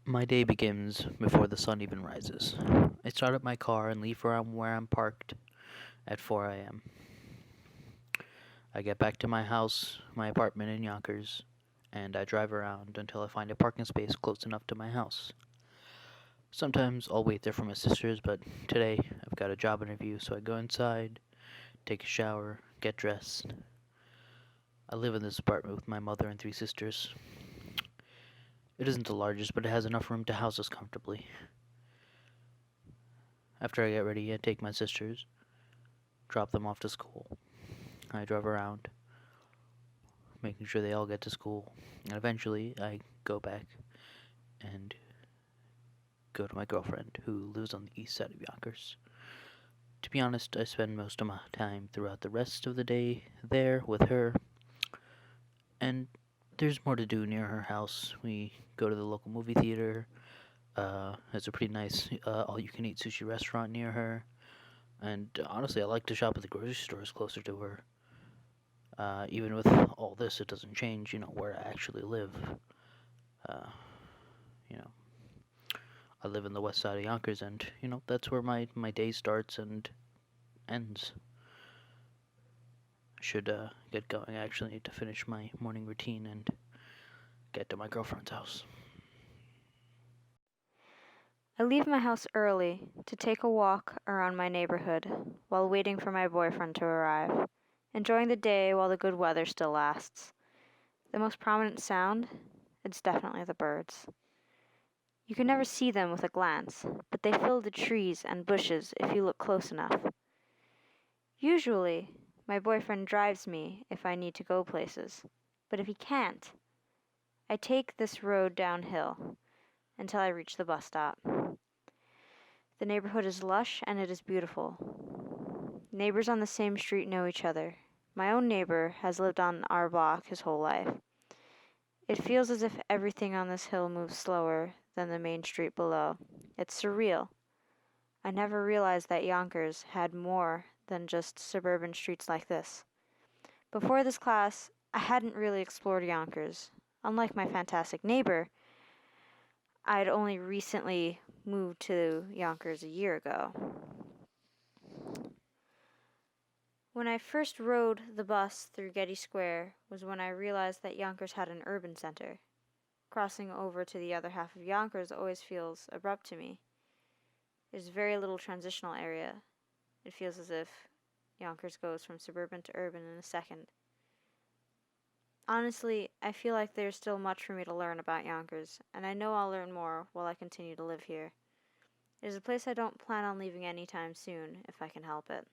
My day begins before the sun even rises. I start up my car and leave from where I'm parked at 4 a.m. I get back to my house, my apartment in Yonkers, and I drive around until I find a parking space close enough to my house. Sometimes I'll wait there for my sisters, but today I've got a job interview, so I go inside, take a shower, get dressed. I live in this apartment with my mother and three sisters. It isn't the largest, but it has enough room to house us comfortably. After I get ready, I take my sisters, drop them off to school. I drive around, making sure they all get to school, and eventually I go back and go to my girlfriend, who lives on the east side of Yonkers. To be honest, I spend most of my time throughout the rest of the day there with her, and there's more to do near her house. We go to the local movie theater. There's a pretty nice all-you-can-eat sushi restaurant near her, and honestly, I like to shop at the grocery stores closer to her. Even with all this, it doesn't change, where I actually live. Uh, you know, I live in the west side of Yonkers, and that's where my day starts and ends. I should get going. I actually need to finish my morning routine and get to my girlfriend's house. I leave my house early to take a walk around my neighborhood while waiting for my boyfriend to arrive, enjoying the day while the good weather still lasts. The most prominent sound? It's definitely the birds. You can never see them with a glance, but they fill the trees and bushes if you look close enough. Usually, my boyfriend drives me if I need to go places, but if he can't, I take this road downhill until I reach the bus stop. The neighborhood is lush and it is beautiful. Neighbors on the same street know each other. My own neighbor has lived on our block his whole life. It feels as if everything on this hill moves slower than the main street below. It's surreal. I never realized that Yonkers had more than just suburban streets like this. Before this class, I hadn't really explored Yonkers. Unlike my fantastic neighbor, I'd only recently moved to Yonkers a year ago. When I first rode the bus through Getty Square was when I realized that Yonkers had an urban center. Crossing over to the other half of Yonkers always feels abrupt to me. There's very little transitional area. It feels as if Yonkers goes from suburban to urban in a second. Honestly, I feel like there's still much for me to learn about Yonkers, and I know I'll learn more while I continue to live here. It is a place I don't plan on leaving anytime soon, if I can help it.